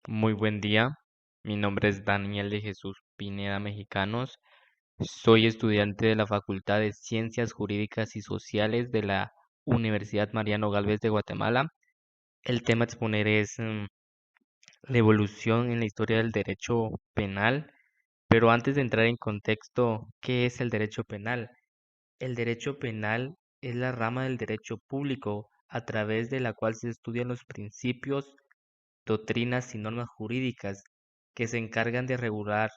Muy buen día, mi nombre es Daniel de Jesús Pineda Mexicanos. Soy estudiante de la Facultad de Ciencias Jurídicas y Sociales de la Universidad Mariano Galvez de Guatemala. El tema a exponer es la evolución en la historia del derecho penal, pero antes de entrar en contexto, ¿qué es el derecho penal? El derecho penal es la rama del derecho público a través de la cual se estudian los principios, doctrinas y normas jurídicas que se encargan de regular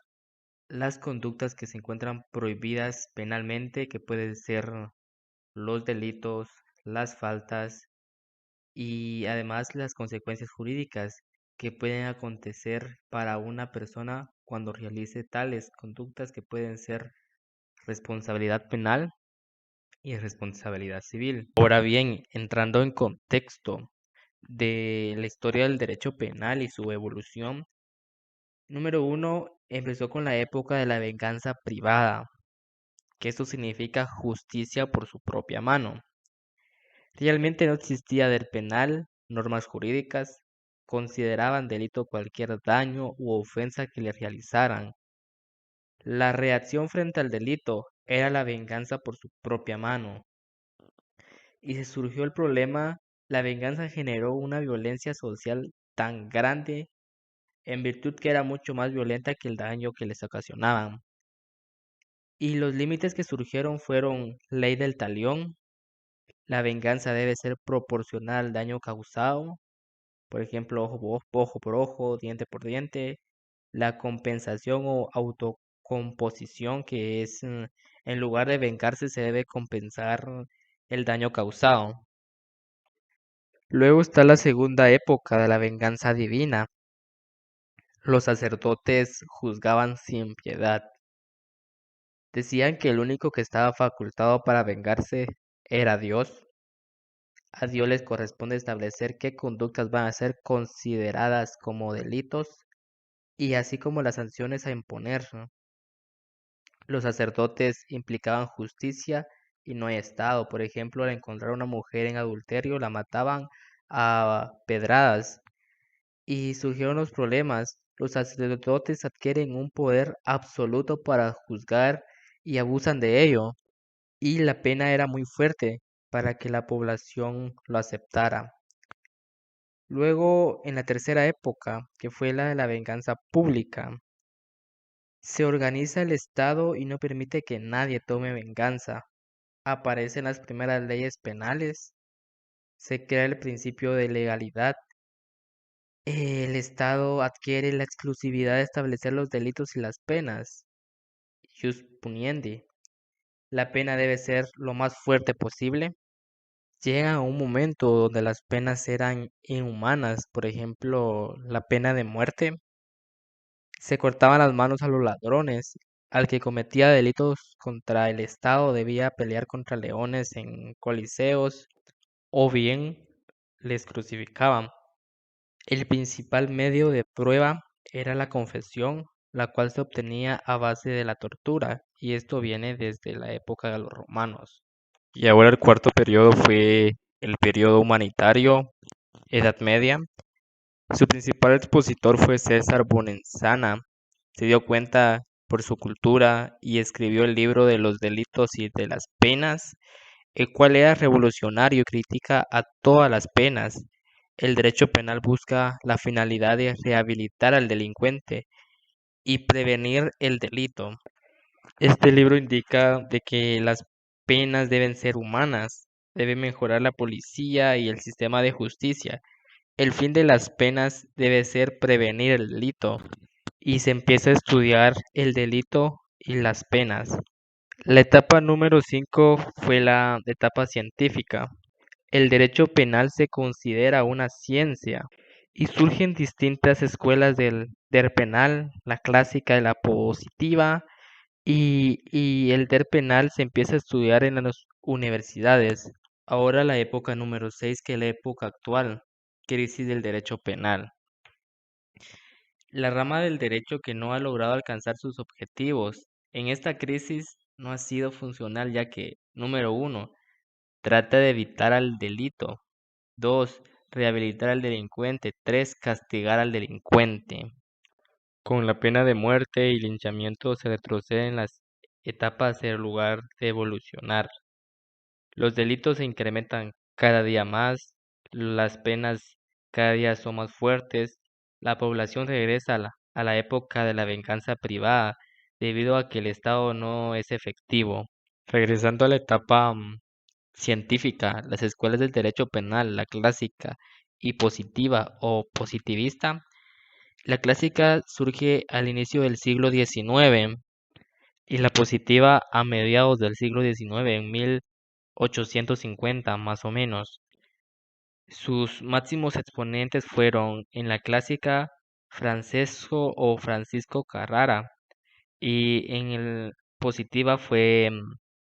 las conductas que se encuentran prohibidas penalmente, que pueden ser los delitos, las faltas y además las consecuencias jurídicas que pueden acontecer para una persona cuando realice tales conductas que pueden ser responsabilidad penal y responsabilidad civil. Ahora bien, entrando en contexto de la historia del derecho penal y su evolución, número uno, empezó con la época de la venganza privada, que esto significa justicia por su propia mano. Realmente no existía del penal, normas jurídicas, consideraban delito cualquier daño u ofensa que le realizaran. La reacción frente al delito era la venganza por su propia mano. Y se surgió el problema, la venganza generó una violencia social tan grande en virtud que era mucho más violenta que el daño que les ocasionaban. Y los límites que surgieron fueron ley del talión, la venganza debe ser proporcional al daño causado, por ejemplo, ojo por ojo, diente por diente, la compensación o autocomposición, que es en lugar de vengarse se debe compensar el daño causado. Luego está la segunda época de la venganza divina. Los sacerdotes juzgaban sin piedad. Decían que el único que estaba facultado para vengarse era Dios. A Dios les corresponde establecer qué conductas van a ser consideradas como delitos y así como las sanciones a imponer, ¿no? Los sacerdotes implicaban justicia y no hay estado. Por ejemplo, al encontrar a una mujer en adulterio, la mataban a pedradas y surgieron los problemas. Los sacerdotes adquieren un poder absoluto para juzgar y abusan de ello. Y la pena era muy fuerte para que la población lo aceptara. Luego, en la tercera época, que fue la de la venganza pública, se organiza el Estado y no permite que nadie tome venganza. Aparecen las primeras leyes penales, se crea el principio de legalidad. El Estado adquiere la exclusividad de establecer los delitos y las penas. Jus puniendi. La pena debe ser lo más fuerte posible. Llega a un momento donde las penas eran inhumanas, por ejemplo, la pena de muerte. Se cortaban las manos a los ladrones. Al que cometía delitos contra el Estado debía pelear contra leones en coliseos o bien les crucificaban. El principal medio de prueba era la confesión, la cual se obtenía a base de la tortura, y esto viene desde la época de los romanos. Y ahora el cuarto periodo fue el periodo humanitario, Edad Media. Su principal expositor fue César Bonenzana. Se dio cuenta por su cultura y escribió el libro de los delitos y de las penas, el cual era revolucionario y critica a todas las penas. El derecho penal busca la finalidad de rehabilitar al delincuente y prevenir el delito. Este libro indica de que las penas deben ser humanas, debe mejorar la policía y el sistema de justicia. El fin de las penas debe ser prevenir el delito y se empieza a estudiar el delito y las penas. La etapa número 5 fue la etapa científica. El derecho penal se considera una ciencia y surgen distintas escuelas del penal, la clásica y la positiva, y el der penal se empieza a estudiar en las universidades. Ahora la época número 6, que es la época actual, crisis del derecho penal. La rama del derecho que no ha logrado alcanzar sus objetivos en esta crisis no ha sido funcional, ya que, número uno, trata de evitar al delito. 2, rehabilitar al delincuente. 3. Castigar al delincuente. Con la pena de muerte y linchamiento se retrocede en las etapas en lugar de evolucionar. Los delitos se incrementan cada día más, las penas cada día son más fuertes, la población regresa a la época de la venganza privada debido a que el Estado no es efectivo. Regresando a la etapa científica, las escuelas del derecho penal, la clásica y positiva o positivista. La clásica surge al inicio del siglo XIX y la positiva a mediados del siglo XIX, en 1850 más o menos. Sus máximos exponentes fueron en la clásica Francisco Carrara y en el positiva fue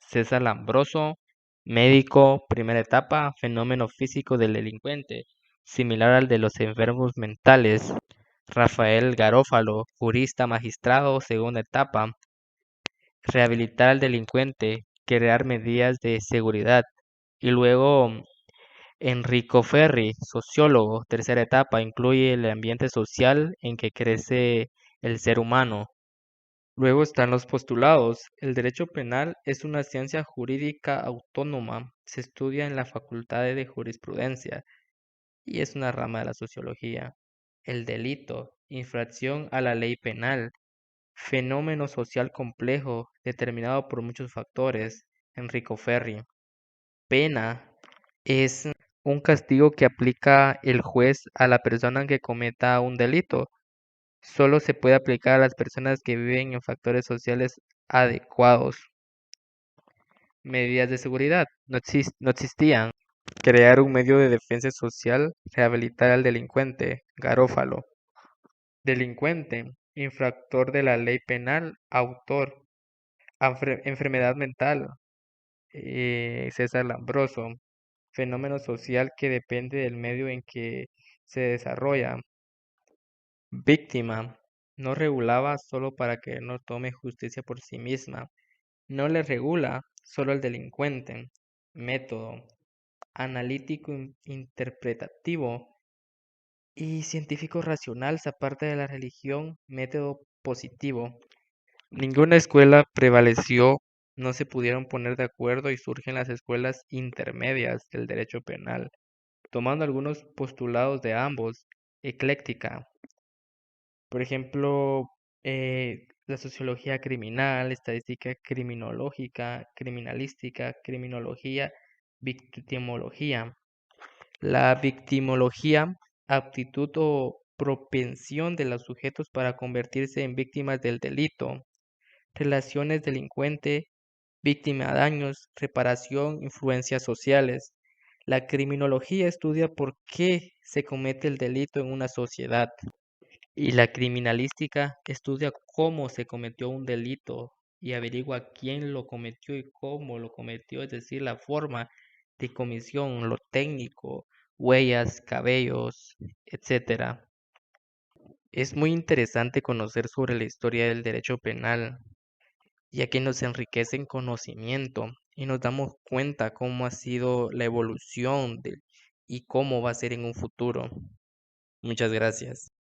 César Lambroso, médico, primera etapa, fenómeno físico del delincuente, similar al de los enfermos mentales. Rafael Garófalo, jurista magistrado, segunda etapa, rehabilitar al delincuente, crear medidas de seguridad. Y luego Enrico Ferri, sociólogo, tercera etapa, incluye el ambiente social en que crece el ser humano. Luego están los postulados. El derecho penal es una ciencia jurídica autónoma. Se estudia en la Facultad de Jurisprudencia y es una rama de la sociología. El delito, infracción a la ley penal, fenómeno social complejo determinado por muchos factores. Enrico Ferri. Pena es un castigo que aplica el juez a la persona que cometa un delito. Solo se puede aplicar a las personas que viven en factores sociales adecuados. Medidas de seguridad no existían. Crear un medio de defensa social, rehabilitar al delincuente, Garófalo. Delincuente, infractor de la ley penal, autor. Enfermedad mental, César Lambroso. Fenómeno social que depende del medio en que se desarrolla. Víctima, no regulaba solo para que no tome justicia por sí misma. No le regula solo al delincuente. Método, analítico interpretativo y científico racional, aparte de la religión, método positivo. Ninguna escuela prevaleció, no se pudieron poner de acuerdo y surgen las escuelas intermedias del derecho penal, tomando algunos postulados de ambos, ecléctica. Por ejemplo, la sociología criminal, estadística criminológica, criminalística, criminología, victimología. La victimología, aptitud o propensión de los sujetos para convertirse en víctimas del delito, relaciones delincuente, víctima, daños, reparación, influencias sociales. La criminología estudia por qué se comete el delito en una sociedad. Y la criminalística estudia cómo se cometió un delito y averigua quién lo cometió y cómo lo cometió, es decir, la forma de comisión, lo técnico, huellas, cabellos, etcétera. Es muy interesante conocer sobre la historia del derecho penal, ya que nos enriquece en conocimiento y nos damos cuenta cómo ha sido la evolución y cómo va a ser en un futuro. Muchas gracias.